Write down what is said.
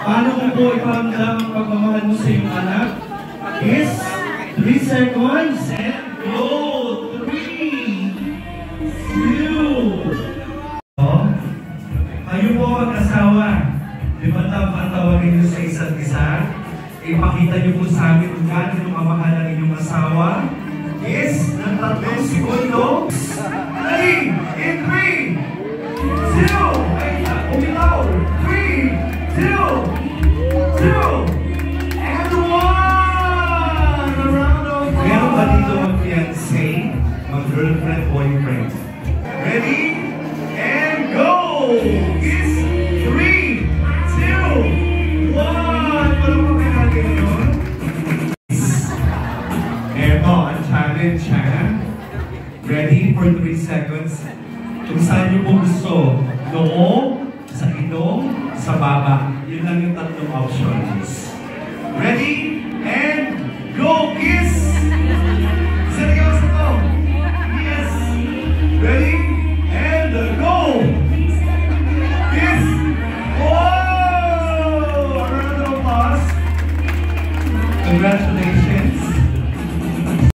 Paano mo po iparamdam ang pagmamahal mo sa iyong anak? Kiss, 3 seconds, and go! 3, 2. Kayo po mag-asawa. Di ba ang tawagin niyo sa isa't isa? Ipakita niyo po sa amin kung gano'n yung kamahal ng inyong asawa. Kiss, ng 3 segundo. Ready? In 3, 0. Ay, umitaw. 3, 2, 2, and 1! A round of applause! Meron ba dito mag-fiancé? Mag-girlfriend, boyfriend? Ready? And go! Kiss! 3, 2, 1! Walang pagkakagin yun. Eto, ang challenge, ha? Ready for 3 seconds? Kung saan nyo po gusto, noo, sa ilong, sa baba. Yun lang yung 3 options. Ready? And go! Kiss! Seryoso sa to! Yes! Ready? And go! Kiss! Whoa! A round of applause. Congratulations!